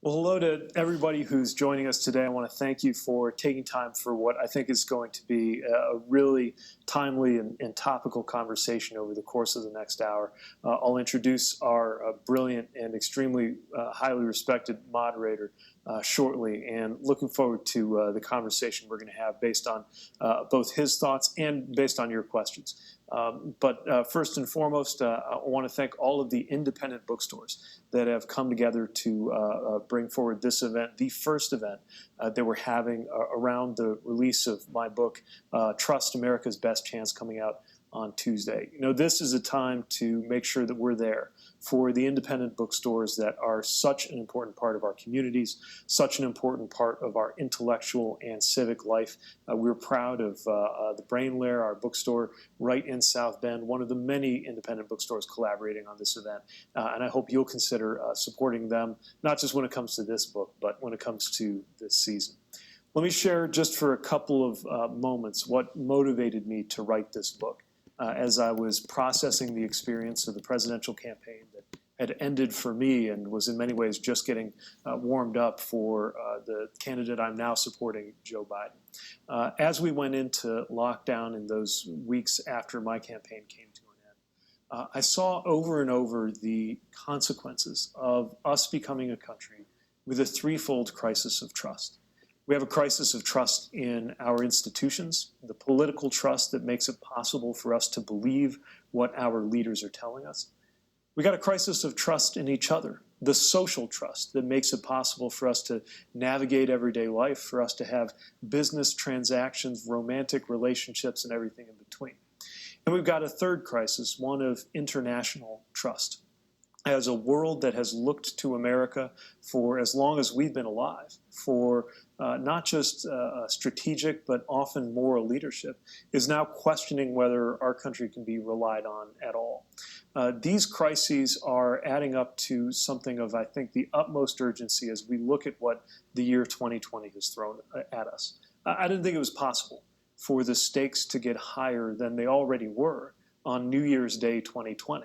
Well, hello to everybody who's joining us today. I want to thank you for taking time for what I think is going to be a really timely and topical conversation over the course of the next hour. I'll introduce our brilliant and extremely highly respected moderator shortly, and looking forward to the conversation we're going to have based on both his thoughts and based on your questions. But first and foremost, I want to thank all of the independent bookstores that have come together to bring forward this event, the first event that we're having around the release of my book, Trust, America's Best Chance, coming out on Tuesday. You know, this is a time to make sure that we're there for the independent bookstores that are such an important part of our communities, such an important part of our intellectual and civic life. We're proud of the Brain Lair, our bookstore right in South Bend, one of the many independent bookstores collaborating on this event. And I hope you'll consider supporting them, not just when it comes to this book, but when it comes to this season. Let me share just for a couple of moments what motivated me to write this book. As I was processing the experience of the presidential campaign that had ended for me and was in many ways just getting warmed up for the candidate I'm now supporting, Joe Biden. As we went into lockdown in those weeks after my campaign came to an end, I saw over and over the consequences of us becoming a country with a threefold crisis of trust. We have a crisis of trust in our institutions, the political trust that makes it possible for us to believe what our leaders are telling us. We got a crisis of trust in each other, the social trust that makes it possible for us to navigate everyday life, for us to have business transactions, romantic relationships, and everything in between. And we've got a third crisis, one of international trust. As a world that has looked to America for as long as we've been alive, for not just strategic but often moral leadership, is now questioning whether our country can be relied on at all. These crises are adding up to something of, I think, the utmost urgency as we look at what the year 2020 has thrown at us. I didn't think it was possible for the stakes to get higher than they already were on New Year's Day 2020.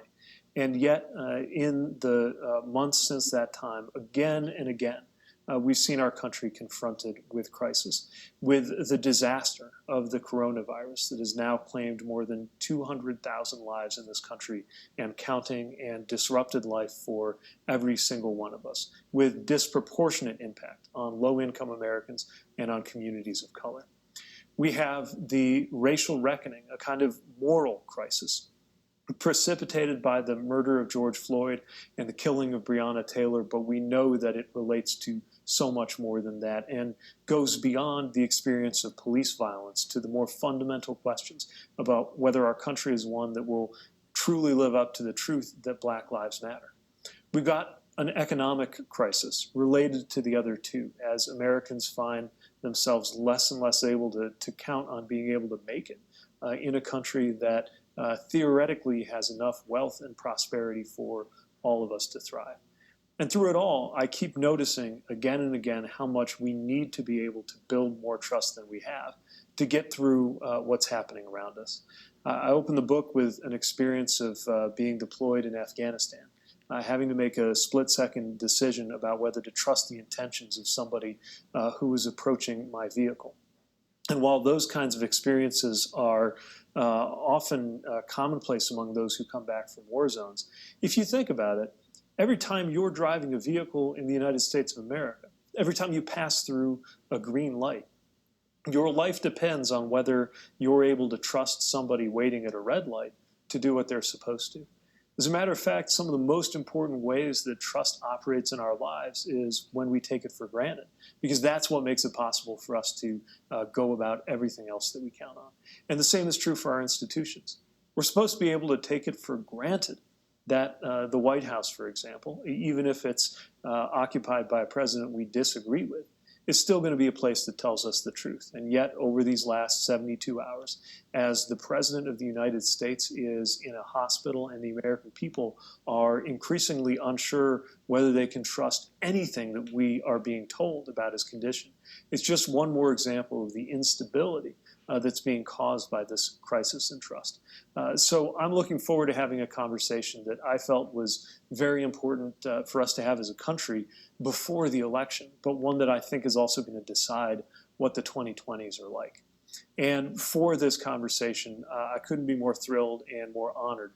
And yet, in the months since that time, again and again, we've seen our country confronted with crisis, with the disaster of the coronavirus that has now claimed more than 200,000 lives in this country and counting, and disrupted life for every single one of us, with disproportionate impact on low-income Americans and on communities of color. We have the racial reckoning, a kind of moral crisis, precipitated by the murder of George Floyd and the killing of Breonna Taylor, but we know that it relates to so much more than that and goes beyond the experience of police violence to the more fundamental questions about whether our country is one that will truly live up to the truth that Black Lives Matter. We've got an economic crisis related to the other two, as Americans find themselves less and less able to count on being able to make it in a country that theoretically has enough wealth and prosperity for all of us to thrive. And through it all, I keep noticing again and again how much we need to be able to build more trust than we have to get through what's happening around us. I opened the book with an experience of being deployed in Afghanistan, having to make a split-second decision about whether to trust the intentions of somebody who was approaching my vehicle. And while those kinds of experiences are often commonplace among those who come back from war zones, if you think about it, every time you're driving a vehicle in the United States of America, every time you pass through a green light, your life depends on whether you're able to trust somebody waiting at a red light to do what they're supposed to. As a matter of fact, some of the most important ways that trust operates in our lives is when we take it for granted, because that's what makes it possible for us to go about everything else that we count on. And the same is true for our institutions. We're supposed to be able to take it for granted that the White House, for example, even if it's occupied by a president we disagree with, is still going to be a place that tells us the truth. And yet, over these last 72 hours, as the President of the United States is in a hospital and the American people are increasingly unsure whether they can trust anything that we are being told about his condition, it's just one more example of the instability that's being caused by this crisis in trust. So I'm looking forward to having a conversation that I felt was very important for us to have as a country before the election, but one that I think is also going to decide what the 2020s are like. And for this conversation, I couldn't be more thrilled and more honored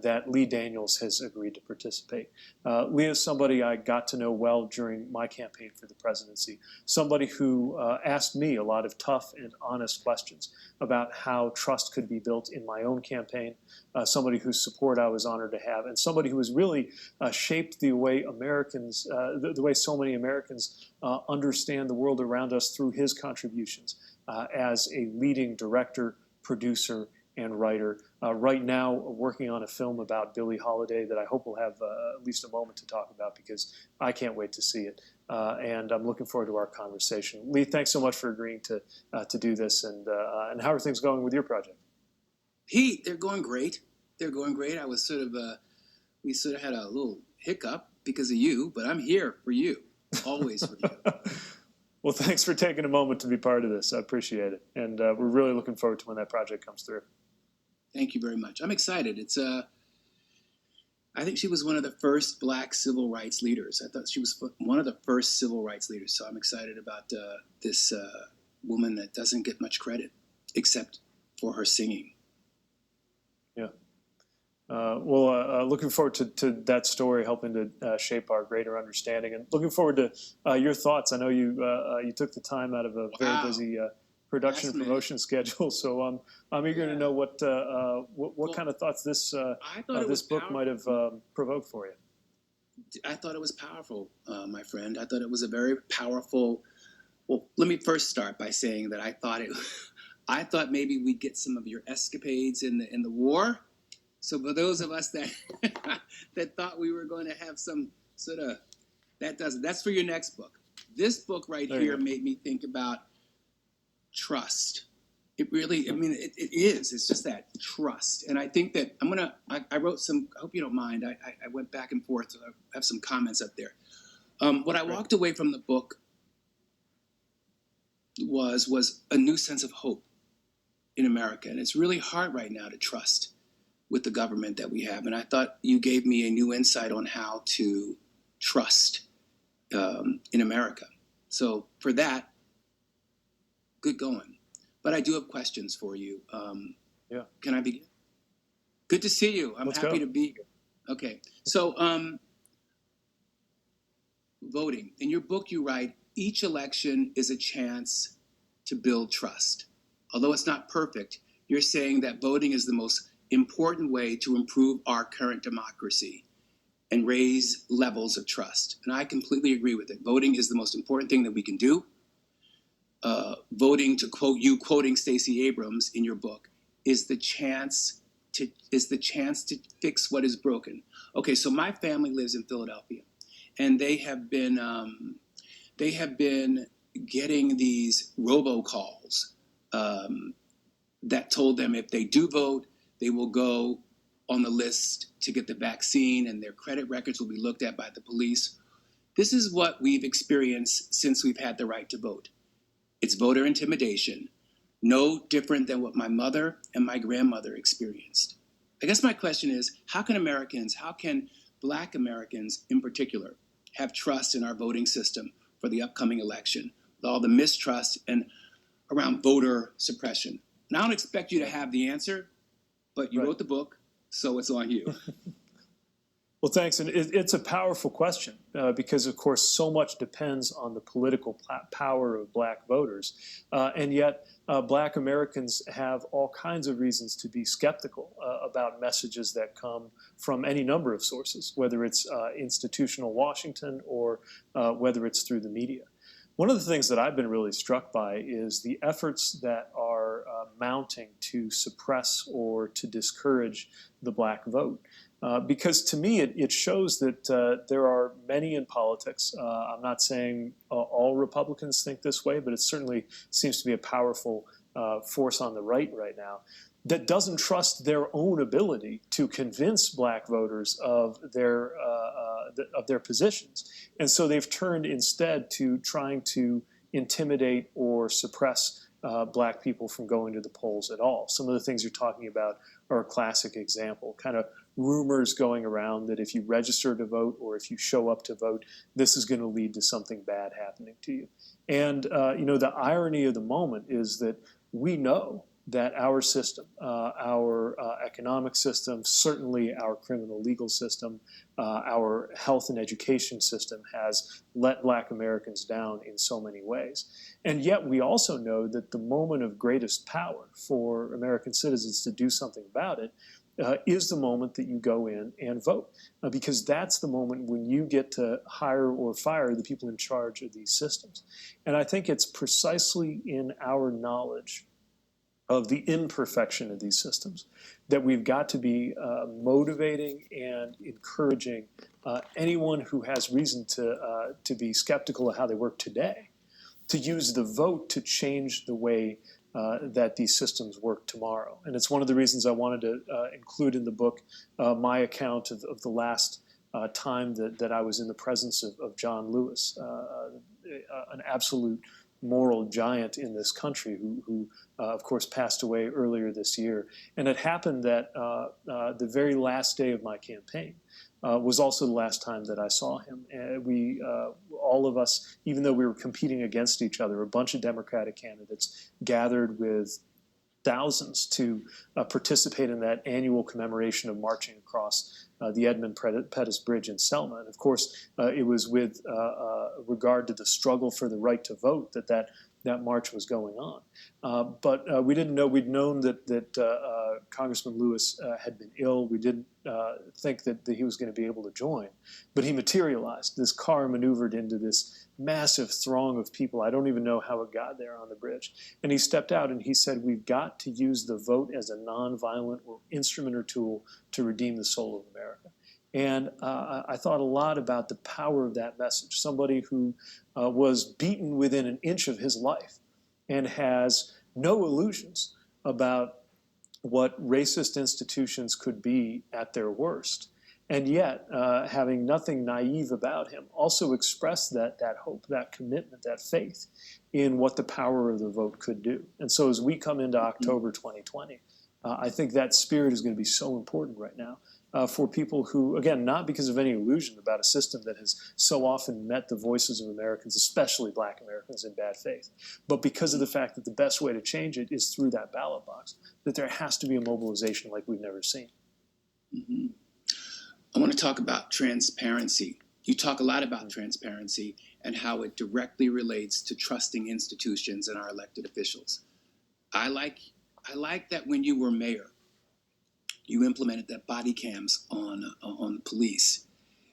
that Lee Daniels has agreed to participate. Lee is somebody I got to know well during my campaign for the presidency, somebody who asked me a lot of tough and honest questions about how trust could be built in my own campaign, somebody whose support I was honored to have, and somebody who has really shaped the way Americans, the way so many Americans understand the world around us through his contributions as a leading director, producer, and writer. Right now, working on a film about Billie Holiday that I hope we'll have at least a moment to talk about because I can't wait to see it. And I'm looking forward to our conversation. Lee, thanks so much for agreeing to do this. And how are things going with your project? Pete, they're going great. They're going great. I was we sort of had a little hiccup because of you, but I'm here for you, always for you. Well, thanks for taking a moment to be part of this. I appreciate it. And we're really looking forward to when that project comes through. Thank you very much. I'm excited. I think she was one of the first Black civil rights leaders. I thought she was one of the first civil rights leaders. So I'm excited about this woman that doesn't get much credit except for her singing. Yeah. Looking forward to that story helping to shape our greater understanding, and looking forward to your thoughts. I know you took the time out of a very busy production and promotion schedule, so I'm eager to know what kind of thoughts this book might have provoked for you. I thought it was powerful, my friend. I thought it was a very powerful. Well, let me first start by saying that I thought maybe we'd get some of your escapades in the war. So for those of us that that thought we were going to have some sort of that's for your next book. This book right here made me think about trust. It really, I mean, it is. It's just that trust. And I think that I wrote some, I hope you don't mind, I went back and forth. So I have some comments up there. What I walked away from the book was a new sense of hope in America. And it's really hard right now to trust with the government that we have. And I thought you gave me a new insight on how to trust in America. So for that, good going. But I do have questions for you. Yeah. Can I begin? Good to see you. I'm happy to be here. Okay. So voting. In your book, you write, each election is a chance to build trust. Although it's not perfect, you're saying that voting is the most important way to improve our current democracy and raise levels of trust. And I completely agree with it. Voting is the most important thing that we can do. Voting, to quote you, quoting Stacey Abrams in your book, is the chance to fix what is broken. Okay, so my family lives in Philadelphia, and they have been getting these robocalls that told them if they do vote, they will go on the list to get the vaccine, and their credit records will be looked at by the police. This is what we've experienced since we've had the right to vote. It's voter intimidation, no different than what my mother and my grandmother experienced. I guess my question is, how can Black Americans in particular, have trust in our voting system for the upcoming election, with all the mistrust and around voter suppression? And I don't expect you to have the answer, but you wrote the book, so it's on you. Well, thanks. And it's a powerful question because, of course, so much depends on the political power of Black voters. And yet, Black Americans have all kinds of reasons to be skeptical about messages that come from any number of sources, whether it's institutional Washington or whether it's through the media. One of the things that I've been really struck by is the efforts that are mounting to suppress or to discourage the Black vote. Because to me, it shows that there are many in politics. I'm not saying all Republicans think this way, but it certainly seems to be a powerful force on the right now that doesn't trust their own ability to convince Black voters of their positions. And so they've turned instead to trying to intimidate or suppress black people from going to the polls at all. Some of the things you're talking about are a classic example, kind of rumors going around that if you register to vote or if you show up to vote, this is going to lead to something bad happening to you. And, the irony of the moment is that we know that our system, our economic system, certainly our criminal legal system, our health and education system has let black Americans down in so many ways. And yet we also know that the moment of greatest power for American citizens to do something about it is the moment that you go in and vote, because that's the moment when you get to hire or fire the people in charge of these systems. And I think it's precisely in our knowledge of the imperfection of these systems that we've got to be motivating and encouraging anyone who has reason to be skeptical of how they work today to use the vote to change the way that these systems work tomorrow. And it's one of the reasons I wanted to include in the book my account of the last time that I was in the presence of John Lewis, an absolute moral giant in this country who of course, passed away earlier this year. And it happened that the very last day of my campaign was also the last time that I saw him. And we, all of us, even though we were competing against each other, a bunch of Democratic candidates gathered with thousands to participate in that annual commemoration of marching across the Edmund Pettus Bridge in Selma. And of course, it was with regard to the struggle for the right to vote that march was going on. But we didn't know, we'd known that Congressman Lewis had been ill. We didn't think that he was going to be able to join. But he materialized. This car maneuvered into this massive throng of people. I don't even know how it got there on the bridge. And he stepped out and he said, we've got to use the vote as a nonviolent or instrument or tool to redeem the soul of America. And I thought a lot about the power of that message. Somebody who was beaten within an inch of his life and has no illusions about what racist institutions could be at their worst. And yet, having nothing naive about him, also expressed that hope, that commitment, that faith in what the power of the vote could do. And so as we come into October 2020, I think that spirit is going to be so important right now. For people who, again, not because of any illusion about a system that has so often met the voices of Americans, especially black Americans, in bad faith, but because of the fact that the best way to change it is through that ballot box, that there has to be a mobilization like we've never seen. Mm-hmm. I want to talk about transparency. You talk a lot about transparency and how it directly relates to trusting institutions and our elected officials. I like that when you were mayor, you implemented that body cams on police.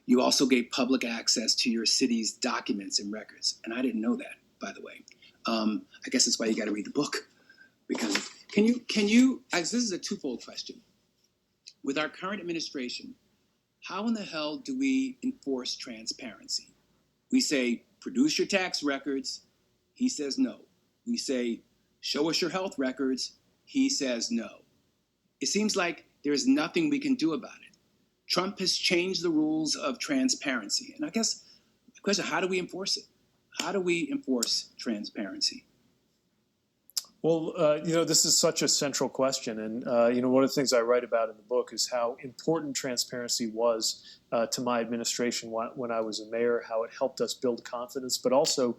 You also gave public access to your city's documents and records. And I didn't know that, by the way. I guess that's why you got to read the book. Because can you, this is a twofold question. With our current administration, how in the hell do we enforce transparency? We say, produce your tax records. He says no. We say, show us your health records. He says no. It seems like there's nothing we can do about it. Trump has changed the rules of transparency. And I guess the question, how do we enforce it? How do we enforce transparency? Well, this is such a central question. And, one of the things I write about in the book is how important transparency was to my administration when I was a mayor, how it helped us build confidence, but also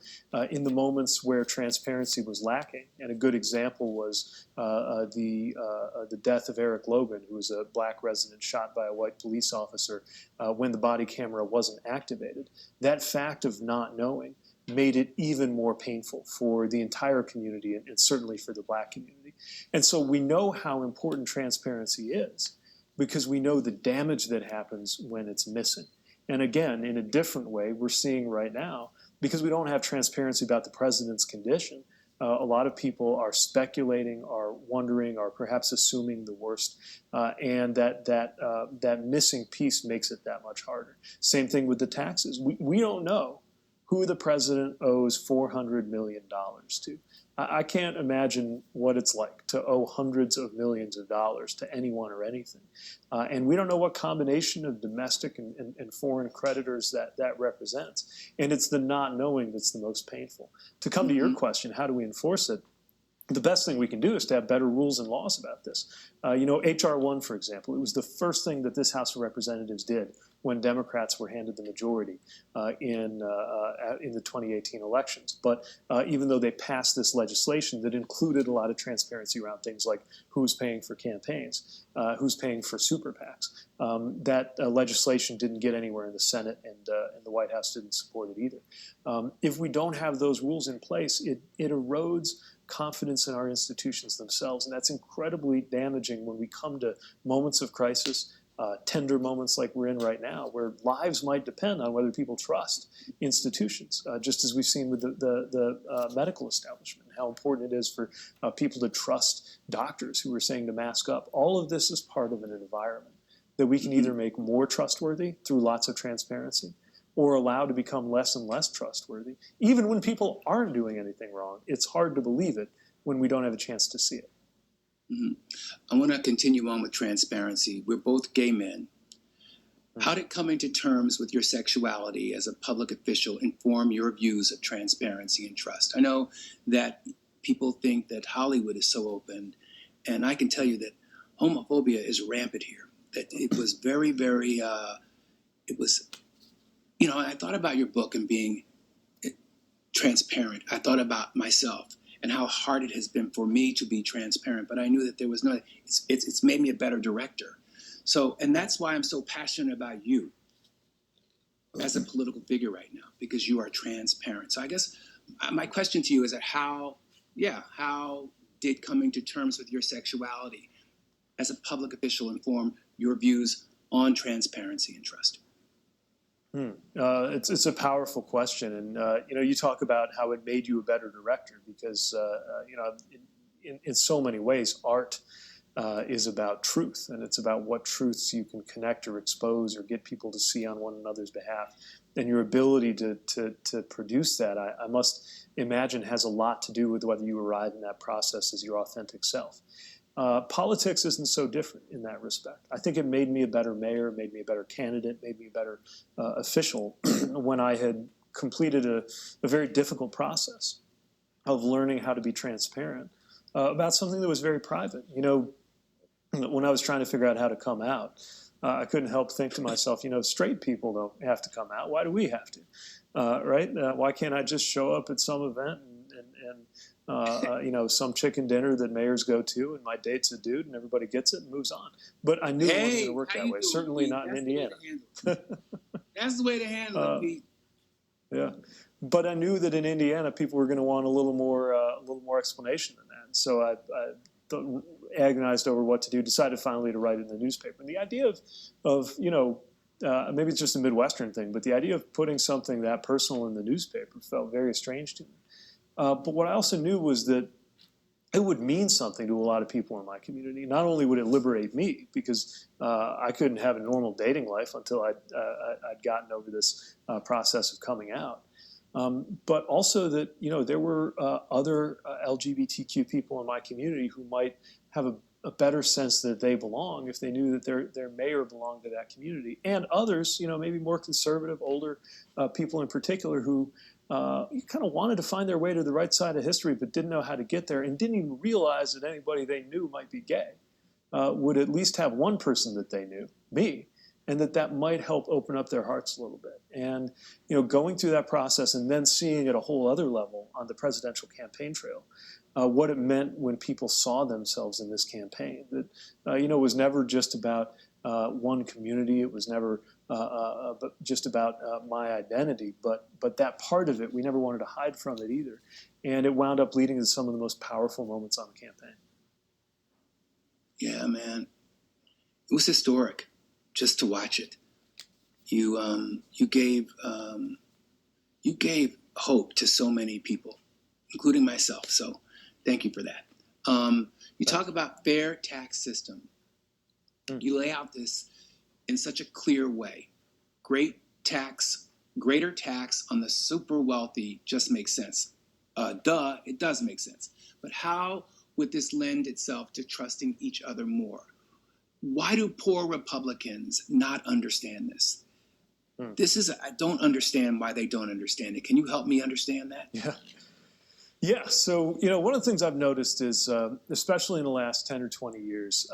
in the moments where transparency was lacking. And a good example was the death of Eric Logan, who was a black resident shot by a white police officer when the body camera wasn't activated. That fact of not knowing made it even more painful for the entire community and certainly for the black community. And so we know how important transparency is because we know the damage that happens when it's missing. And again, in a different way, we're seeing right now, because we don't have transparency about the president's condition, a lot of people are speculating, are wondering, are perhaps assuming the worst, and that missing piece makes it that much harder. Same thing with the taxes. We don't know who the president owes $400 million to. I can't imagine what it's like to owe hundreds of millions of dollars to anyone or anything. And we don't know what combination of domestic and foreign creditors that represents. And it's the not knowing that's the most painful. To come to your question, how do we enforce it? the best thing we can do is to have better rules and laws about this. H.R. 1, for example, it was the first thing that this House of Representatives did when Democrats were handed the majority in the 2018 elections. But even though they passed this legislation that included a lot of transparency around things like who's paying for campaigns, who's paying for super PACs, that legislation didn't get anywhere in the Senate, and the White House didn't support it either. If we don't have those rules in place, it erodes confidence in our institutions themselves, and that's incredibly damaging when we come to moments of crisis, tender moments like we're in right now, where lives might depend on whether people trust institutions, just as we've seen with the medical establishment, how important it is for people to trust doctors who are saying to mask up. All of this is part of an environment that we can either make more trustworthy through lots of transparency, or allowed to become less and less trustworthy. Even when people aren't doing anything wrong, it's hard to believe it when we don't have a chance to see it. Mm-hmm. I want to continue on with transparency. We're both gay men. How did coming to terms with your sexuality as a public official inform your views of transparency and trust? I know that people think that Hollywood is so open, and I can tell you that homophobia is rampant here. That it was very, very, I thought about your book and being transparent. I thought about myself and how hard it has been for me to be transparent, but I knew that there was no, it's made me a better director. So, and that's why I'm so passionate about you as a political figure right now, because you are transparent. So I guess my question to you is that how did coming to terms with your sexuality as a public official inform your views on transparency and trust? It's a powerful question, and you talk about how it made you a better director because in so many ways art is about truth, and it's about what truths you can connect or expose or get people to see on one another's behalf, and your ability to produce that, I must imagine, has a lot to do with whether you arrive in that process as your authentic self. Politics isn't so different in that respect. I think it made me a better mayor, made me a better candidate, made me a better official when I had completed a very difficult process of learning how to be transparent about something that was very private. When I was trying to figure out how to come out, I couldn't help think to myself, straight people don't have to come out. Why do we have to? Right? Why can't I just show up at some event and some chicken dinner that mayors go to, and my date's a dude, and everybody gets it and moves on. But I knew it wasn't going to work that way. Certainly not in Indiana. That's the way to handle it, Pete. Yeah, but I knew that in Indiana, people were going to want a little more explanation than that. And so I agonized over what to do. Decided finally to write it in the newspaper. And the idea of maybe it's just a Midwestern thing, but the idea of putting something that personal in the newspaper felt very strange to me. But what I also knew was that it would mean something to a lot of people in my community. Not only would it liberate me, because I couldn't have a normal dating life until I'd gotten over this process of coming out, but also that there were other LGBTQ people in my community who might have a better sense that they belong if they knew that their mayor belonged to that community, and others, maybe more conservative, older people in particular who kind of wanted to find their way to the right side of history, but didn't know how to get there and didn't even realize that anybody they knew might be gay, would at least have one person that they knew, me, and that might help open up their hearts a little bit. And going through that process and then seeing at a whole other level on the presidential campaign trail, what it meant when people saw themselves in this campaign, that it was never just about one community. It was never just about my identity, but that part of it, we never wanted to hide from it either. And it wound up leading to some of the most powerful moments on the campaign. Yeah, man. It was historic just to watch it. You gave hope to so many people, including myself. So thank you for that. You talk about fair tax system. You lay out this in such a clear way. Greater tax on the super wealthy just makes sense. It does make sense. But how would this lend itself to trusting each other more? Why do poor Republicans not understand this? I don't understand why they don't understand it. Can you help me understand that? Yeah. Yeah, so one of the things I've noticed is, especially in the last 10 or 20 years,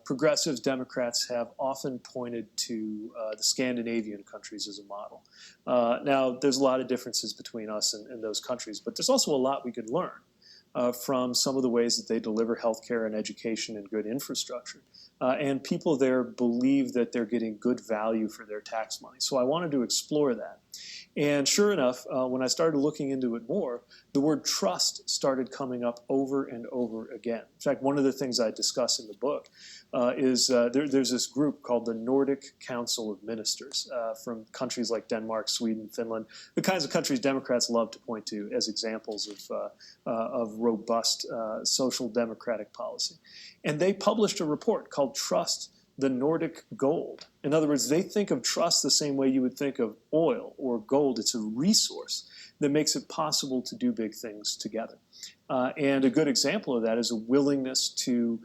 progressives, Democrats have often pointed to the Scandinavian countries as a model. Now, there's a lot of differences between us and those countries, but there's also a lot we could learn from some of the ways that they deliver healthcare and education and good infrastructure. And people there believe that they're getting good value for their tax money. So I wanted to explore that. And sure enough, when I started looking into it more, the word trust started coming up over and over again. In fact, one of the things I discuss in the book is there's this group called the Nordic Council of Ministers from countries like Denmark, Sweden, Finland, the kinds of countries Democrats love to point to as examples of robust social democratic policy. And they published a report called Trust the Nordic Gold. In other words, they think of trust the same way you would think of oil or gold. It's a resource that makes it possible to do big things together. And a good example of that is a willingness to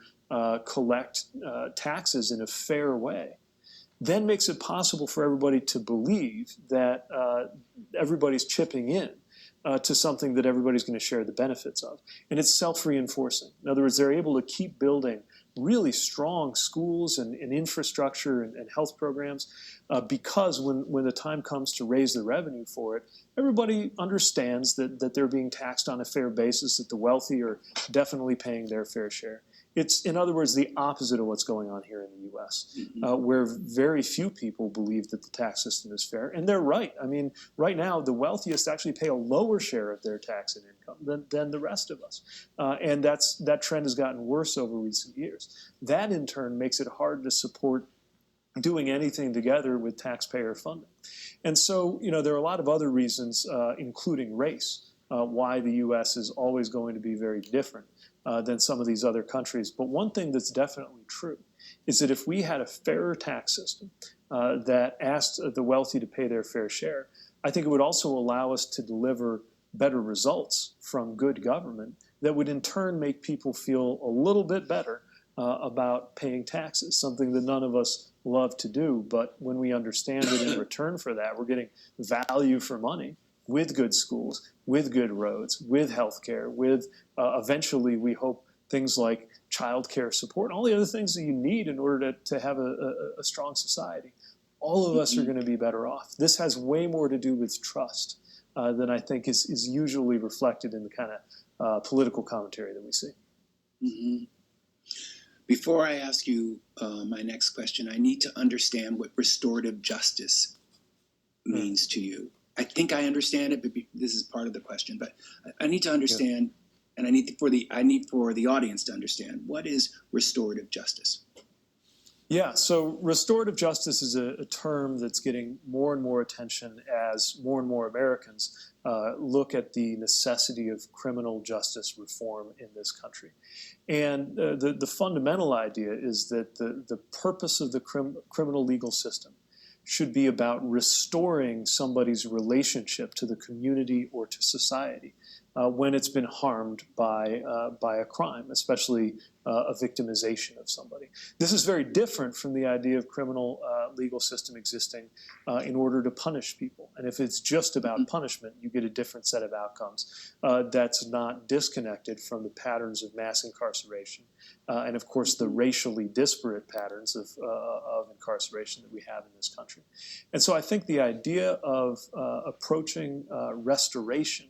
collect taxes in a fair way. Then makes it possible for everybody to believe that everybody's chipping in to something that everybody's going to share the benefits of. And it's self-reinforcing. In other words, they're able to keep building really strong schools and infrastructure and health programs because when the time comes to raise the revenue for it, everybody understands that they're being taxed on a fair basis, that the wealthy are definitely paying their fair share. It's, in other words, the opposite of what's going on here in the U.S., where very few people believe that the tax system is fair. And they're right. I mean, right now, the wealthiest actually pay a lower share of their tax and income than the rest of us. And that trend has gotten worse over recent years. That, in turn, makes it hard to support doing anything together with taxpayer funding. And so, there are a lot of other reasons, including race, why the U.S. is always going to be very different than some of these other countries. But one thing that's definitely true is that if we had a fairer tax system that asked the wealthy to pay their fair share, I think it would also allow us to deliver better results from good government that would in turn make people feel a little bit better about paying taxes, something that none of us love to do. But when we understand that in return for that, we're getting value for money with good schools, with good roads, with health care, with eventually, we hope, things like child care support, all the other things that you need in order to have a strong society. All of us are going to be better off. This has way more to do with trust than I think is usually reflected in the kind of political commentary that we see. Mm-hmm. Before I ask you my next question, I need to understand what restorative justice means to you. I think I understand it, but this is part of the question. But I need to understand, and I need for the audience to understand, what is restorative justice? Yeah, so restorative justice is a term that's getting more and more attention as more and more Americans look at the necessity of criminal justice reform in this country. And the fundamental idea is that the purpose of the criminal legal system should be about restoring somebody's relationship to the community or to society when it's been harmed by a crime, especially a victimization of somebody. This is very different from the idea of criminal legal system existing in order to punish people. And if it's just about punishment, you get a different set of outcomes that's not disconnected from the patterns of mass incarceration and, of course, the racially disparate patterns of incarceration that we have in this country. And so I think the idea of approaching restoration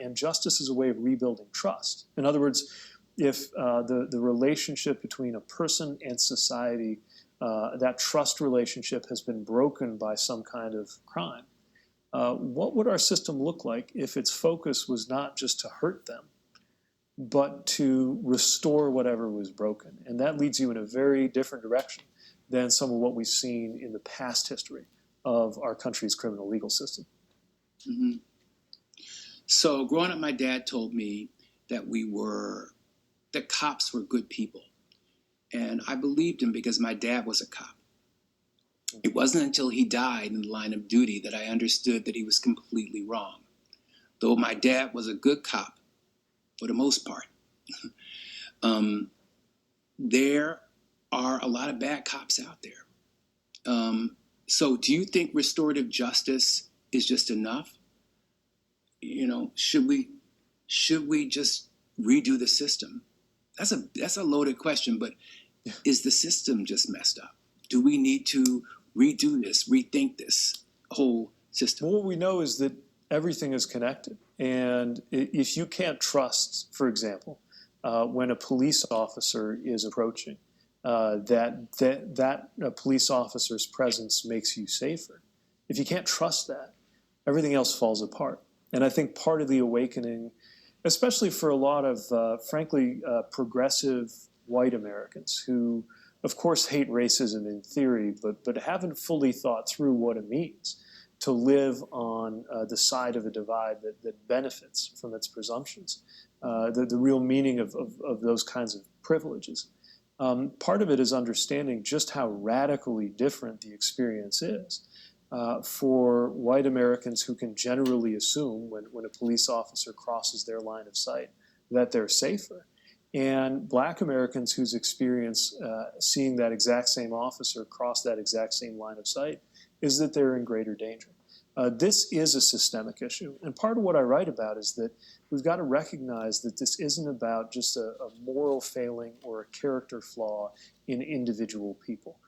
and justice as a way of rebuilding trust. In other words, if the relationship between a person and society, that trust relationship has been broken by some kind of crime, what would our system look like if its focus was not just to hurt them, but to restore whatever was broken? And that leads you in a very different direction than some of what we've seen in the past history of our country's criminal legal system. Mm-hmm. So growing up, my dad told me that cops were good people. And I believed him because my dad was a cop. It wasn't until he died in the line of duty that I understood that he was completely wrong. Though my dad was a good cop, for the most part, there are a lot of bad cops out there. So do you think restorative justice is just enough? Should we should we just redo the system? That's a loaded question, but is the system just messed up? Do we need to redo this, rethink this whole system? Well, what we know is that everything is connected. And if you can't trust, for example, when a police officer is approaching, that a police officer's presence makes you safer. If you can't trust that, everything else falls apart. And I think part of the awakening, especially for a lot of, frankly, progressive white Americans who, of course, hate racism in theory, but haven't fully thought through what it means to live on the side of a divide that benefits from its presumptions, the real meaning of those kinds of privileges. Part of it is understanding just how radically different the experience is for white Americans who can generally assume when a police officer crosses their line of sight that they're safer, and black Americans whose experience seeing that exact same officer cross that exact same line of sight is that they're in greater danger. This is a systemic issue. And part of what I write about is that we've got to recognize that this isn't about just a moral failing or a character flaw in individual people.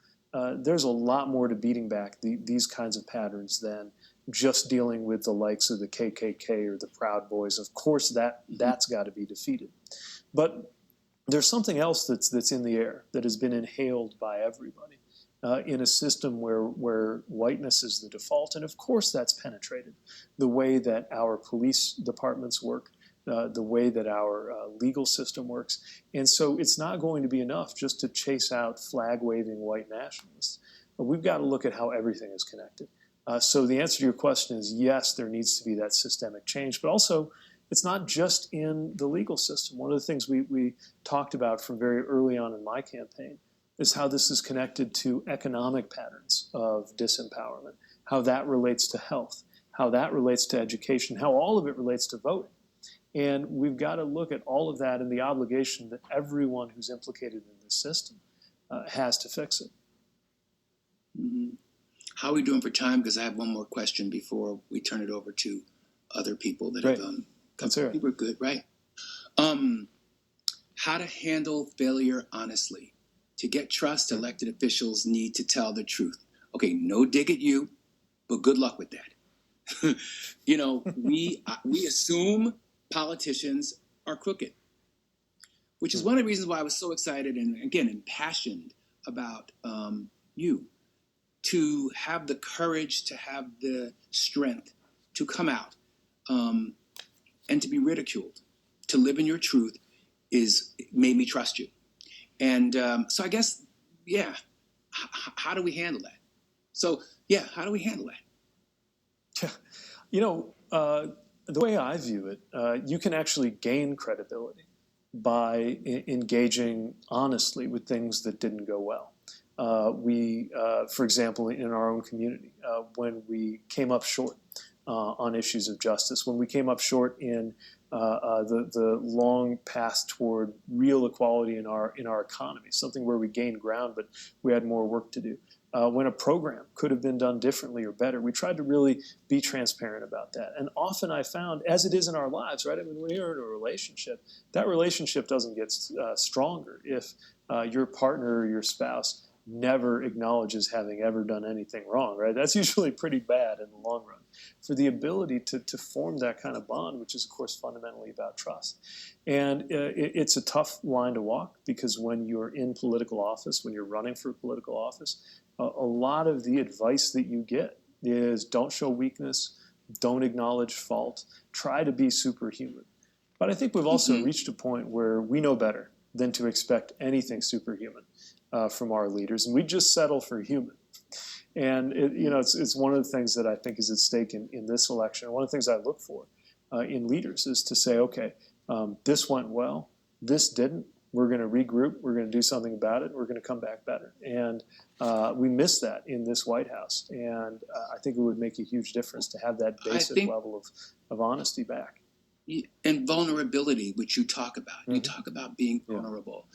There's a lot more to beating back these kinds of patterns than just dealing with the likes of the KKK or the Proud Boys. Of course, that's got to be defeated. But there's something else that's in the air that has been inhaled by everybody in a system where whiteness is the default. And of course that's penetrated the way that our police departments work, the way that our legal system works. And so it's not going to be enough just to chase out flag-waving white nationalists. But we've got to look at how everything is connected. So the answer to your question is yes, there needs to be that systemic change, but also it's not just in the legal system. One of the things we talked about from very early on in my campaign is how this is connected to economic patterns of disempowerment, how that relates to health, how that relates to education, how all of it relates to voting. And we've got to look at all of that and the obligation that everyone who's implicated in this system has to fix it. Mm-hmm. How are we doing for time? Because I have one more question before we turn it over to other people that Great. have That's I think we're good, right? How to handle failure honestly. To get trust, elected officials need to tell the truth. Okay, no dig at you, but good luck with that. You know, we assume politicians are crooked, which is one of the reasons why I was so excited and, again, impassioned about you, to have the courage, to have the strength to come out and to be ridiculed, to live in your truth made me trust you. And so I guess, yeah, how do we handle that? So, yeah, how do we handle that? You know, the way I view it, you can actually gain credibility by engaging honestly with things that didn't go well. For example, in our own community, when we came up short on issues of justice, when we came up short in the long path toward real equality in our economy, something where we gained ground, but we had more work to do. When a program could have been done differently or better, we tried to really be transparent about that. And often I found, as it is in our lives, right? I mean, when you're in a relationship, that relationship doesn't get stronger if your partner or your spouse never acknowledges having ever done anything wrong, right? That's usually pretty bad in the long run. For the ability to form that kind of bond, which is, of course, fundamentally about trust. And it's a tough line to walk because when you're in political office, when you're running for political office, a lot of the advice that you get is don't show weakness, don't acknowledge fault, try to be superhuman. But I think we've also reached a point where we know better than to expect anything superhuman from our leaders, and we just settle for human. And it's one of the things that I think is at stake in this election. One of the things I look for in leaders is to say, okay, this went well, this didn't. We're going to regroup. We're going to do something about it. We're going to come back better. And we missed that in this White House. And I think it would make a huge difference to have that basic level of honesty back. And vulnerability, which you talk about. You talk about being vulnerable.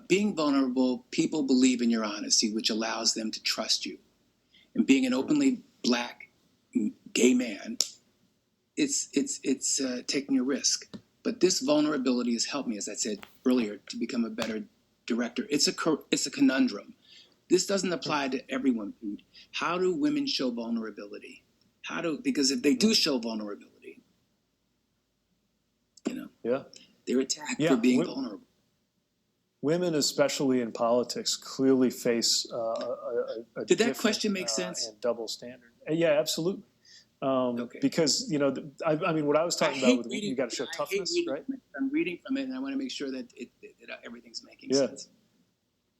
Being vulnerable, people believe in your honesty, which allows them to trust you. And being an openly black gay man it's taking a risk. But this vulnerability has helped me, as I said earlier, to become a better director. It's a conundrum. This doesn't apply to everyone, Pete. How do women show vulnerability? Because if they do show vulnerability, they're attacked for being vulnerable. Women, especially in politics, clearly face a Did that question make sense? And double standard. Yeah, absolutely. Because I mean, what I was talking about with you got to show toughness, right? I'm reading from it, and I want to make sure that everything's making sense.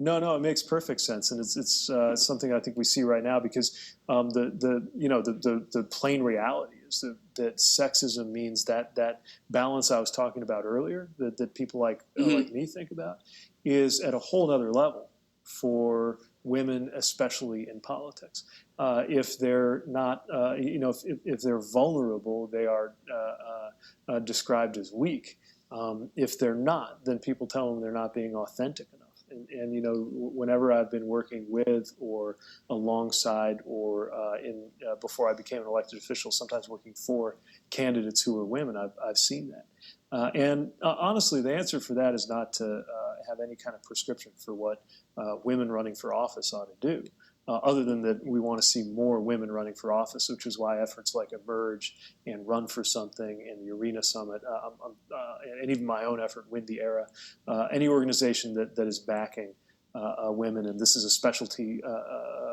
No, it makes perfect sense, and it's something I think we see right now because the plain reality is that sexism means that balance I was talking about earlier that people like me think about is at a whole other level for women, especially in politics. If they're not, if they're vulnerable, they are described as weak. If they're not, then people tell them they're not being authentic enough. And whenever I've been working with or alongside or before I became an elected official, sometimes working for candidates who are women, I've seen that. And honestly, the answer for that is not to have any kind of prescription for what women running for office ought to do. Other than that, we want to see more women running for office, which is why efforts like Emerge and Run for Something and the Arena Summit, and even my own effort, Win the Era, any organization that is backing women, and this is a specialty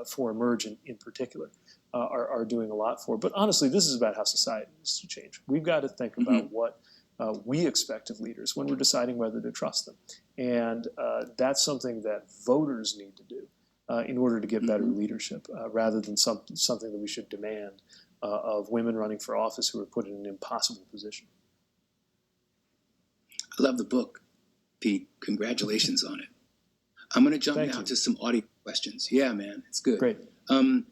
for Emerge in particular, are doing a lot for. But honestly, this is about how society needs to change. We've got to think about what we expect of leaders when we're deciding whether to trust them. And that's something that voters need to do. In order to get better leadership, rather than something that we should demand of women running for office who are put in an impossible position. I love the book, Pete. Congratulations on it. I'm going to jump now to some audience questions. Yeah, man, it's good. Great. I'm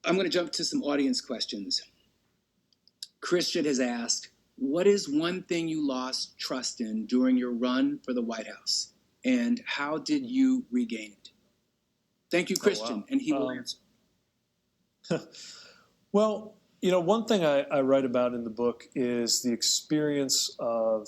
going to jump to some audience questions. Christian has asked, what is one thing you lost trust in during your run for the White House? And how did you regain it? Thank you, Christian, and he will answer. Well, one thing I write about in the book is the experience of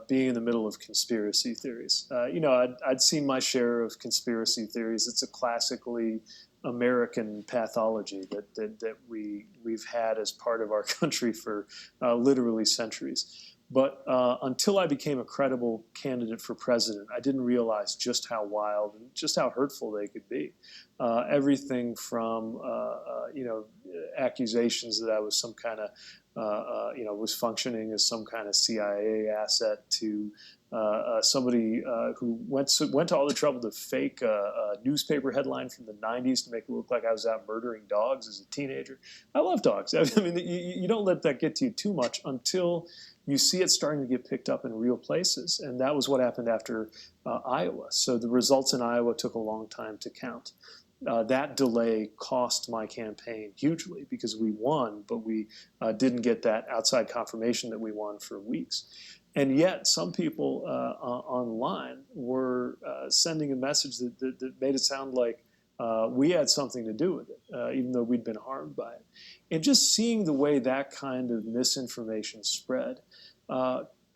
being in the middle of conspiracy theories. I'd seen my share of conspiracy theories. It's a classically American pathology that we've had as part of our country for literally centuries. But until I became a credible candidate for president, I didn't realize just how wild and just how hurtful they could be. Everything from, accusations that I was some kind of, was functioning as some kind of CIA asset to somebody who went to all the trouble to fake a newspaper headline from the 90s to make it look like I was out murdering dogs as a teenager. I love dogs. I mean, you don't let that get to you too much until you see it starting to get picked up in real places. And that was what happened after Iowa. So the results in Iowa took a long time to count. That delay cost my campaign hugely because we won, but we didn't get that outside confirmation that we won for weeks. And yet some people online were sending a message that made it sound like we had something to do with it, even though we'd been harmed by it. And just seeing the way that kind of misinformation spread,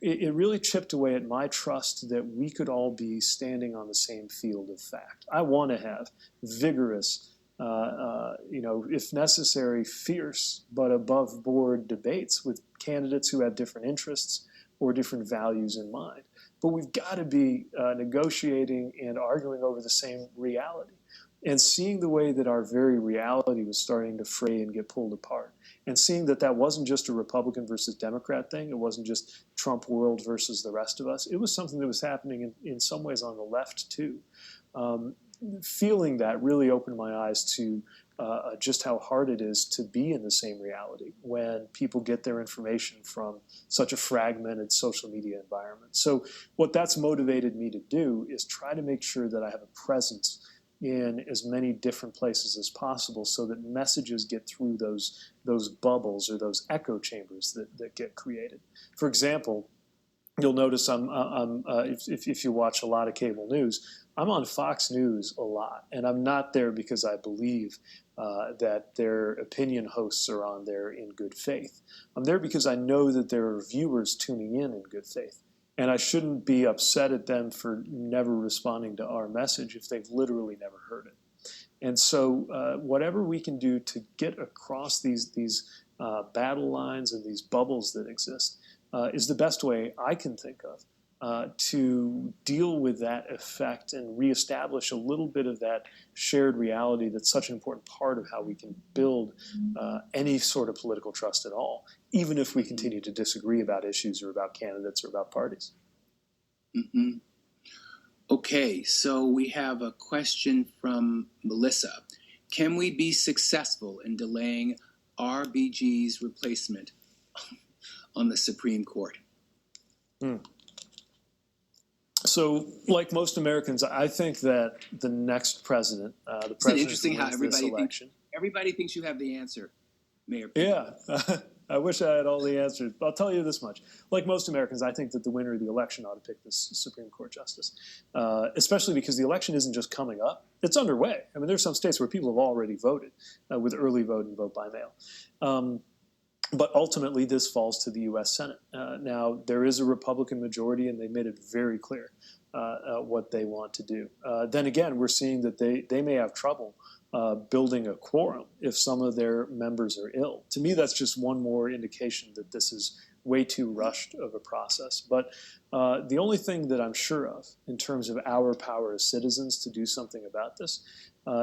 it really chipped away at my trust that we could all be standing on the same field of fact. I want to have vigorous, if necessary, fierce but above board debates with candidates who have different interests or different values in mind. But we've got to be negotiating and arguing over the same reality. And seeing the way that our very reality was starting to fray and get pulled apart. And seeing that wasn't just a Republican versus Democrat thing. It wasn't just Trump world versus the rest of us. It was something that was happening in some ways on the left too. Feeling that really opened my eyes to just how hard it is to be in the same reality when people get their information from such a fragmented social media environment. So what that's motivated me to do is try to make sure that I have a presence in as many different places as possible so that messages get through those bubbles or those echo chambers that get created. For example, you'll notice if you watch a lot of cable news, I'm on Fox News a lot, and I'm not there because I believe that their opinion hosts are on there in good faith. I'm there because I know that there are viewers tuning in good faith. And I shouldn't be upset at them for never responding to our message if they've literally never heard it. And so whatever we can do to get across these battle lines and these bubbles that exist is the best way I can think of to deal with that effect and reestablish a little bit of that shared reality that's such an important part of how we can build any sort of political trust at all, even if we continue to disagree about issues or about candidates or about parties. Mm-hmm. Okay, so we have a question from Melissa. Can we be successful in delaying RBG's replacement on the Supreme Court? So, like most Americans, I think that the next president, the president It's interesting how everybody thinks you have the answer, Mayor Pete. Yeah, I wish I had all the answers. I'll tell you this much. Like most Americans, I think that the winner of the election ought to pick this Supreme Court justice, especially because the election isn't just coming up. It's underway. I mean, there's some states where people have already voted with early vote and vote by mail. But ultimately, this falls to the U.S. Senate. Now, there is a Republican majority, and they made it very clear what they want to do. Then again, we're seeing that they may have trouble building a quorum if some of their members are ill. To me, that's just one more indication that this is way too rushed of a process. But the only thing that I'm sure of in terms of our power as citizens to do something about this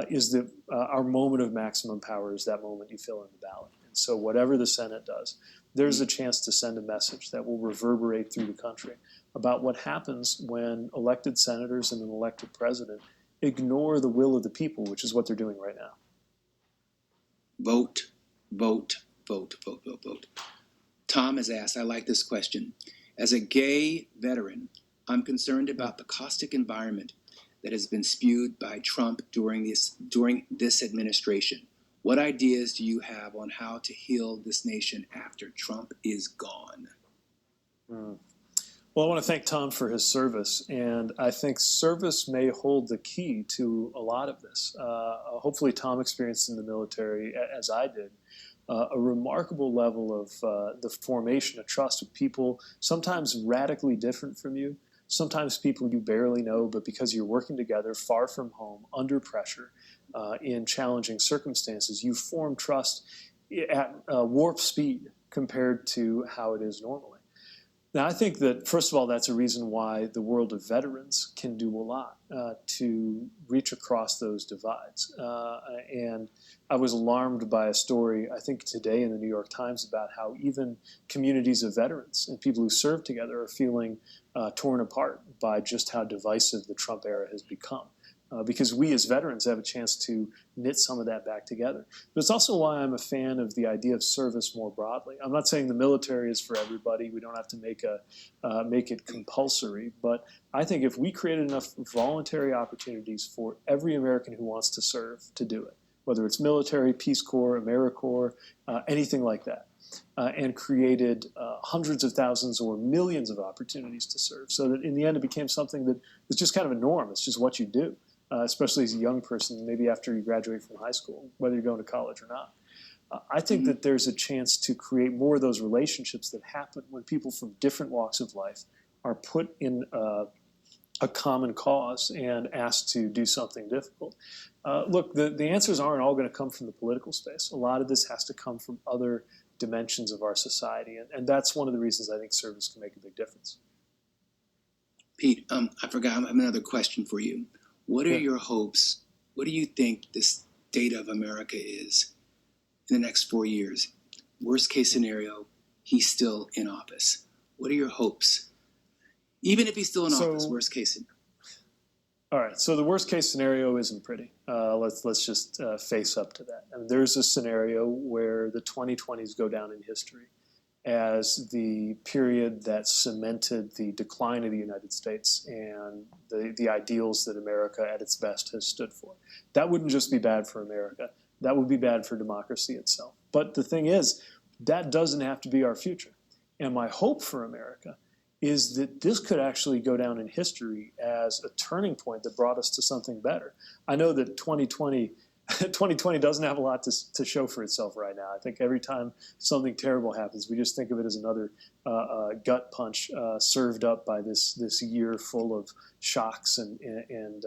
is that our moment of maximum power is that moment you fill in the ballot. And so whatever the Senate does, there's a chance to send a message that will reverberate through the country about what happens when elected senators and an elected president ignore the will of the people, which is what they're doing right now. Vote, vote, vote, vote, vote, vote. Tom has asked, I like this question. As a gay veteran, I'm concerned about the caustic environment that has been spewed by Trump during this administration. What ideas do you have on how to heal this nation after Trump is gone? Well, I want to thank Tom for his service, and I think service may hold the key to a lot of this. Hopefully Tom experienced in the military, as I did, a remarkable level of the formation of trust with people, sometimes radically different from you, sometimes people you barely know, but because you're working together far from home, under pressure, in challenging circumstances, you form trust at warp speed compared to how it is normally. Now, I think that, first of all, that's a reason why the world of veterans can do a lot to reach across those divides. And I was alarmed by a story, I think today in the New York Times, about how even communities of veterans and people who serve together are feeling torn apart by just how divisive the Trump era has become. Because we as veterans have a chance to knit some of that back together. But it's also why I'm a fan of the idea of service more broadly. I'm not saying the military is for everybody. We don't have to make it compulsory. But I think if we created enough voluntary opportunities for every American who wants to serve to do it, whether it's military, Peace Corps, AmeriCorps, anything like that, and created hundreds of thousands or millions of opportunities to serve, so that in the end it became something that is just kind of a norm. It's just what you do. Especially as a young person, maybe after you graduate from high school, whether you're going to college or not. I think that there's a chance to create more of those relationships that happen when people from different walks of life are put in a common cause and asked to do something difficult. Look, the answers aren't all going to come from the political space. A lot of this has to come from other dimensions of our society, and that's one of the reasons I think service can make a big difference. Pete, I forgot, I have another question for you. What are your hopes? What do you think the state of America is in the next 4 years? Worst case scenario, he's still in office. What are your hopes? Even if he's still in office, worst case scenario. All right, so the worst case scenario isn't pretty. Let's just face up to that. I mean, there's a scenario where the 2020s go down in history as the period that cemented the decline of the United States and the ideals that America at its best has stood for. That wouldn't just be bad for America. That would be bad for democracy itself. But the thing is, that doesn't have to be our future. And my hope for America is that this could actually go down in history as a turning point that brought us to something better. I know that 2020 doesn't have a lot to show for itself right now. I think every time something terrible happens, we just think of it as another gut punch served up by this year full of shocks and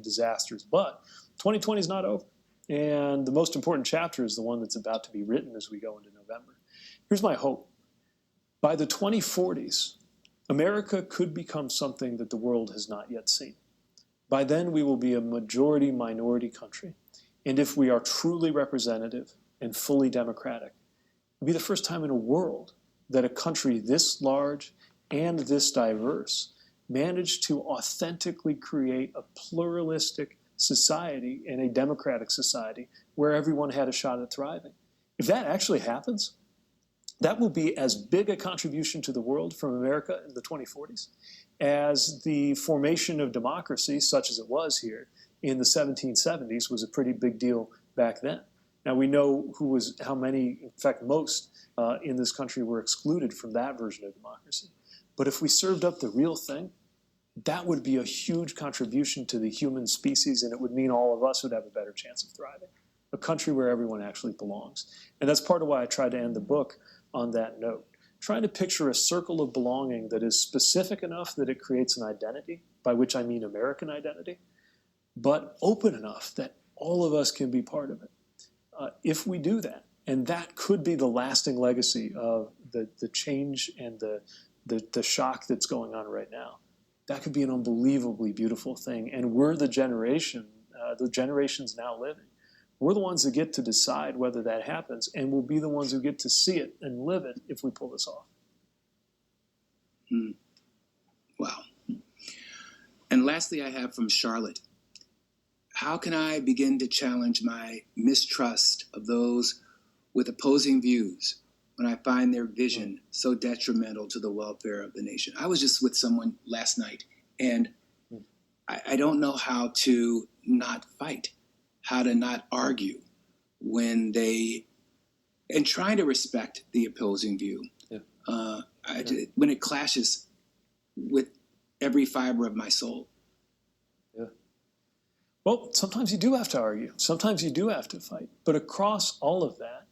disasters. But 2020 is not over. And the most important chapter is the one that's about to be written as we go into November. Here's my hope. By the 2040s, America could become something that the world has not yet seen. By then, we will be a majority-minority country. And if we are truly representative and fully democratic, it'll be the first time in a world that a country this large and this diverse managed to authentically create a pluralistic society and a democratic society where everyone had a shot at thriving. If that actually happens, that will be as big a contribution to the world from America in the 2040s as the formation of democracy, such as it was here in the 1770s, was a pretty big deal back then. Now we know how many, in fact most, in this country were excluded from that version of democracy. But if we served up the real thing, that would be a huge contribution to the human species, and it would mean all of us would have a better chance of thriving. A country where everyone actually belongs. And that's part of why I tried to end the book on that note. Trying to picture a circle of belonging that is specific enough that it creates an identity, by which I mean American identity, but open enough that all of us can be part of it. If we do that, and that could be the lasting legacy of the change and the shock that's going on right now, that could be an unbelievably beautiful thing. And we're the generations now living. We're the ones that get to decide whether that happens, and we'll be the ones who get to see it and live it if we pull this off. Wow. And lastly, I have from Charlotte. How can I begin to challenge my mistrust of those with opposing views when I find their vision so detrimental to the welfare of the nation? I was just with someone last night, and I don't know how to not fight, how to not argue when and trying to respect the opposing view. Yeah. When it clashes with every fiber of my soul. Yeah. Well, sometimes you do have to argue. Sometimes you do have to fight. But across all of that,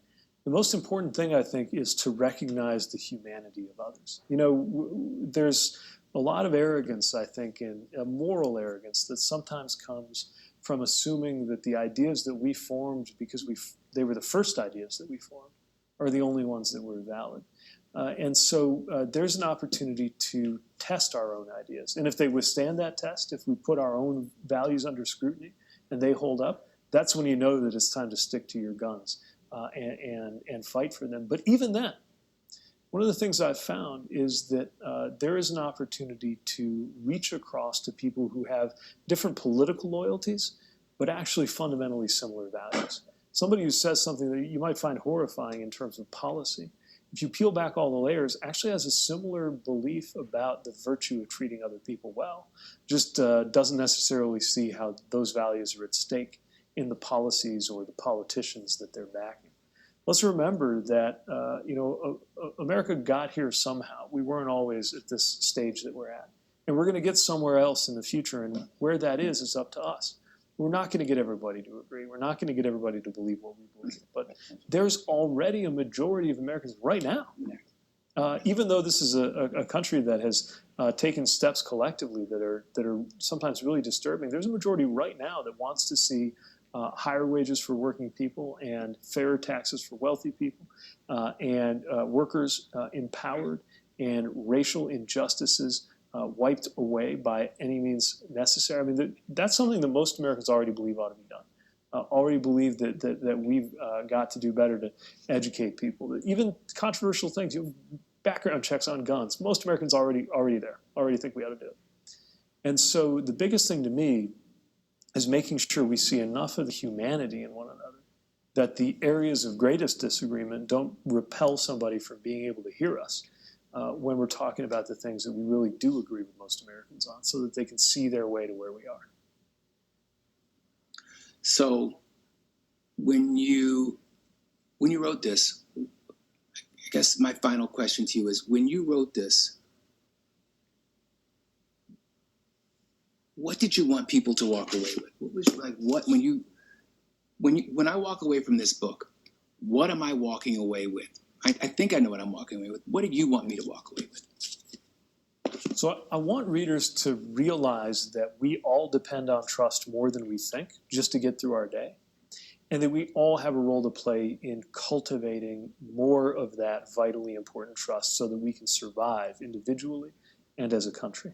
the most important thing, I think, is to recognize the humanity of others. You know, there's a lot of arrogance, I think, and a moral arrogance that sometimes comes from assuming that the ideas that we formed because they were the first ideas that we formed are the only ones that were valid. And so there's an opportunity to test our own ideas. And if they withstand that test, if we put our own values under scrutiny and they hold up, that's when you know that it's time to stick to your guns and fight for them. But even then, one of the things I've found is that there is an opportunity to reach across to people who have different political loyalties, but actually fundamentally similar values. Somebody who says something that you might find horrifying in terms of policy, if you peel back all the layers, actually has a similar belief about the virtue of treating other people well, just doesn't necessarily see how those values are at stake in the policies or the politicians that they're backing. Let's remember that America got here somehow. We weren't always at this stage that we're at. And we're going to get somewhere else in the future, and where that is up to us. We're not going to get everybody to agree. We're not going to get everybody to believe what we believe. But there's already a majority of Americans right now, even though this is a country that has taken steps collectively that are sometimes really disturbing, there's a majority right now that wants to see higher wages for working people and fairer taxes for wealthy people, and workers empowered, and racial injustices wiped away by any means necessary. I mean, that's something that most Americans already believe ought to be done. Already believe that we've got to do better to educate people. That even controversial things, background checks on guns, most Americans already think we ought to do it. And so the biggest thing to me is making sure we see enough of the humanity in one another that the areas of greatest disagreement don't repel somebody from being able to hear us when we're talking about the things that we really do agree with most Americans on, so that they can see their way to where we are. So when you wrote this, guess my final question to you is, when you wrote this, what did you want people to walk away with? What was like, what, when I walk away from this book, what am I walking away with? I think I know what I'm walking away with. What do you want me to walk away with? So I want readers to realize that we all depend on trust more than we think just to get through our day, and that we all have a role to play in cultivating more of that vitally important trust so that we can survive individually and as a country.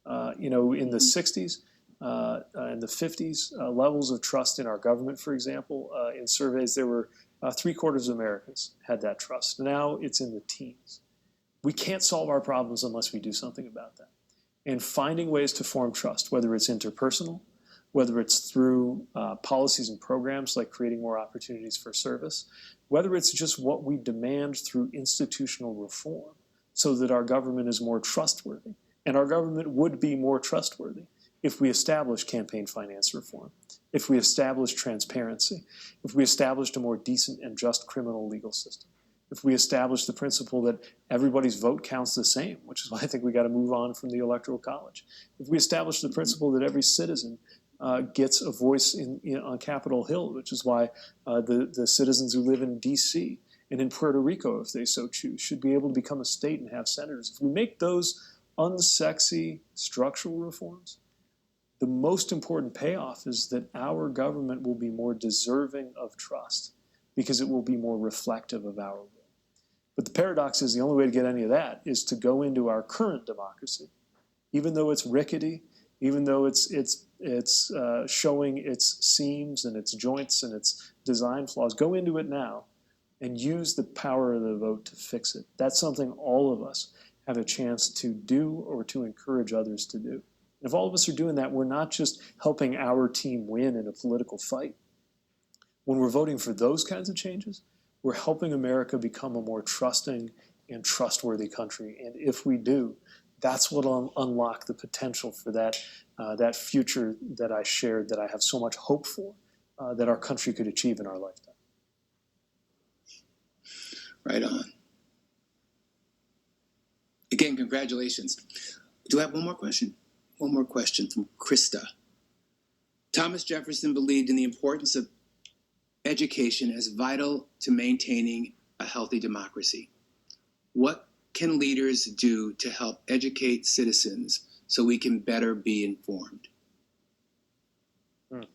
In the 60s and the 50s, levels of trust in our government, for example, in surveys, there were 3/4 of Americans had that trust. Now it's in the teens. We can't solve our problems unless we do something about that. And finding ways to form trust, whether it's interpersonal, whether it's through policies and programs like creating more opportunities for service, whether it's just what we demand through institutional reform so that our government is more trustworthy. And our government would be more trustworthy if we establish campaign finance reform, if we establish transparency, if we established a more decent and just criminal legal system, if we establish the principle that everybody's vote counts the same, which is why I think we got to move on from the Electoral College, if we establish the principle that every citizen gets a voice on Capitol Hill, which is why the citizens who live in D.C. and in Puerto Rico, if they so choose, should be able to become a state and have senators. If we make those unsexy structural reforms, the most important payoff is that our government will be more deserving of trust because it will be more reflective of our will. But the paradox is the only way to get any of that is to go into our current democracy, even though it's rickety, even though it's showing its seams and its joints and its design flaws. Go into it now and use the power of the vote to fix it. That's something all of us have a chance to do or to encourage others to do. And if all of us are doing that, we're not just helping our team win in a political fight. When we're voting for those kinds of changes, we're helping America become a more trusting and trustworthy country. And if we do, that's what will unlock the potential for that future that I shared, that I have so much hope for, that our country could achieve in our lifetime. Right on. Again, congratulations. Do I have one more question? One more question from Krista. Thomas Jefferson believed in the importance of education as vital to maintaining a healthy democracy. What can leaders do to help educate citizens so we can better be informed?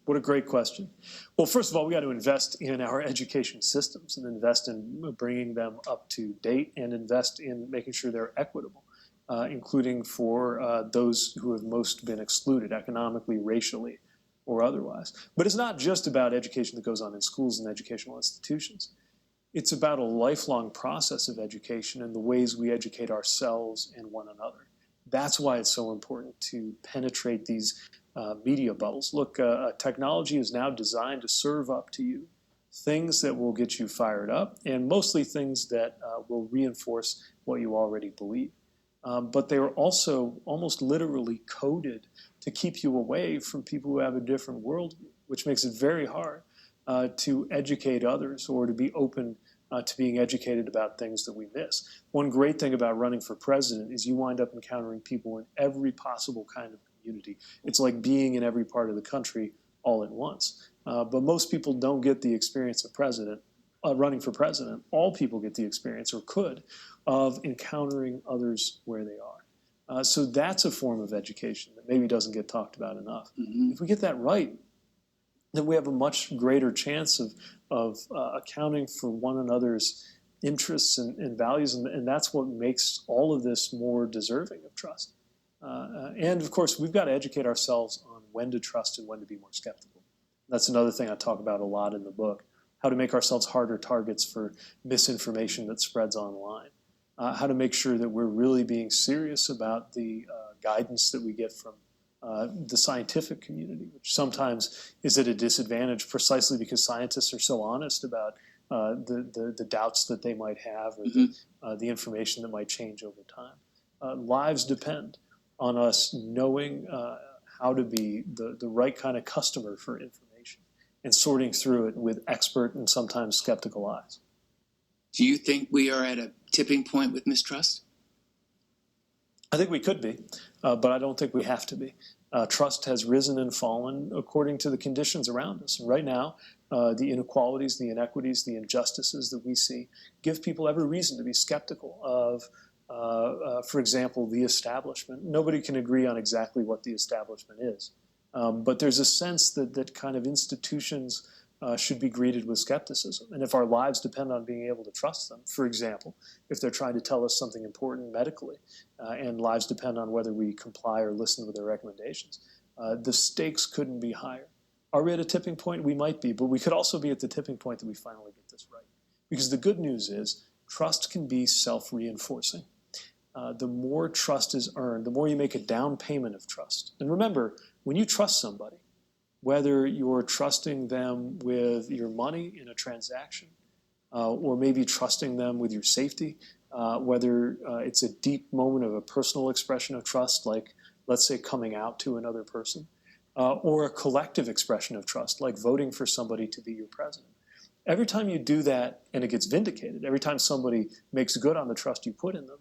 What a great question. Well, first of all, we got to invest in our education systems and invest in bringing them up to date and invest in making sure they're equitable, including for those who have most been excluded economically, racially, or otherwise. But it's not just about education that goes on in schools and educational institutions. It's about a lifelong process of education and the ways we educate ourselves and one another. That's why it's so important to penetrate these media bubbles. Look, technology is now designed to serve up to you things that will get you fired up, and mostly things that will reinforce what you already believe. But they are also almost literally coded to keep you away from people who have a different worldview, which makes it very hard to educate others or to be open to being educated about things that we miss. One great thing about running for president is you wind up encountering people in every possible kind of community. It's like being in every part of the country all at once. But most people don't get the experience of running for president. All people get the experience, or could, of encountering others where they are. So that's a form of education that maybe doesn't get talked about enough. Mm-hmm. If we get that right, then we have a much greater chance of accounting for one another's interests and values, and that's what makes all of this more deserving of trust. And of course, we've got to educate ourselves on when to trust and when to be more skeptical. That's another thing I talk about a lot in the book, how to make ourselves harder targets for misinformation that spreads online, how to make sure that we're really being serious about the guidance that we get from the scientific community, which sometimes is at a disadvantage precisely because scientists are so honest about the doubts that they might have, or mm-hmm. the information that might change over time. Lives depend on us knowing how to be the right kind of customer for information and sorting through it with expert and sometimes skeptical eyes. Do you think we are at a tipping point with mistrust? I think we could be, but I don't think we have to be. Trust has risen and fallen according to the conditions around us. And right now, the inequalities, the inequities, the injustices that we see give people every reason to be skeptical of, for example, the establishment. Nobody can agree on exactly what the establishment is. But there's a sense that kind of institutions should be greeted with skepticism. And if our lives depend on being able to trust them, for example, if they're trying to tell us something important medically, and lives depend on whether we comply or listen to their recommendations, the stakes couldn't be higher. Are we at a tipping point? We might be, but we could also be at the tipping point that we finally get this right. Because the good news is trust can be self-reinforcing. The more trust is earned, the more you make a down payment of trust. And remember, when you trust somebody, whether you're trusting them with your money in a transaction, or maybe trusting them with your safety, whether it's a deep moment of a personal expression of trust, like, let's say, coming out to another person, or a collective expression of trust, like voting for somebody to be your president. Every time you do that and it gets vindicated, every time somebody makes good on the trust you put in them,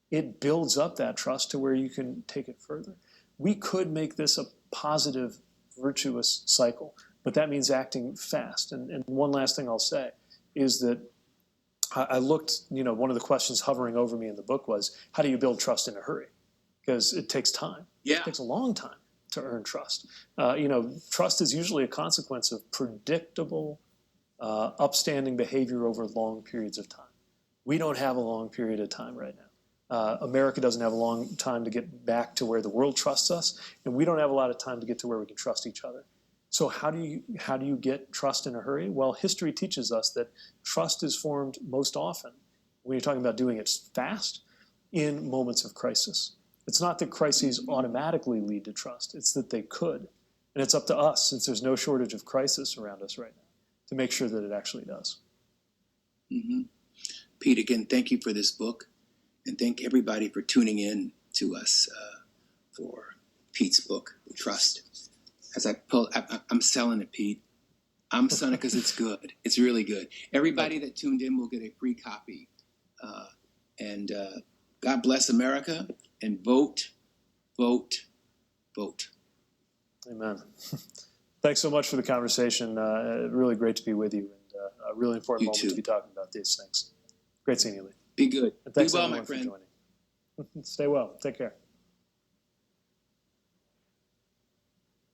it builds up that trust to where you can take it further. We could make this a positive, virtuous cycle, but that means acting fast. And one last thing I'll say is that I looked, one of the questions hovering over me in the book was, how do you build trust in a hurry? Because it takes time. Yeah. It takes a long time to earn trust. Trust is usually a consequence of predictable, upstanding behavior over long periods of time. We don't have a long period of time right now. America doesn't have a long time to get back to where the world trusts us, and we don't have a lot of time to get to where we can trust each other. So how do you get trust in a hurry? Well, history teaches us that trust is formed most often, when you're talking about doing it fast, in moments of crisis. It's not that crises automatically lead to trust, it's that they could. And it's up to us, since there's no shortage of crisis around us right now, to make sure that it actually does. Mm-hmm. Pete, again, thank you for this book. And thank everybody for tuning in to us for Pete's book, Trust. As I'm selling it, Pete. I'm selling it because it's good. It's really good. Everybody that tuned in will get a free copy. And God bless America, and vote, vote, vote. Amen. Thanks so much for the conversation. Really great to be with you, and a really important moment to be talking about these things. Great seeing you, Lee. Be good. And thanks Be well, everyone my friend. for joining. Stay well. Take care.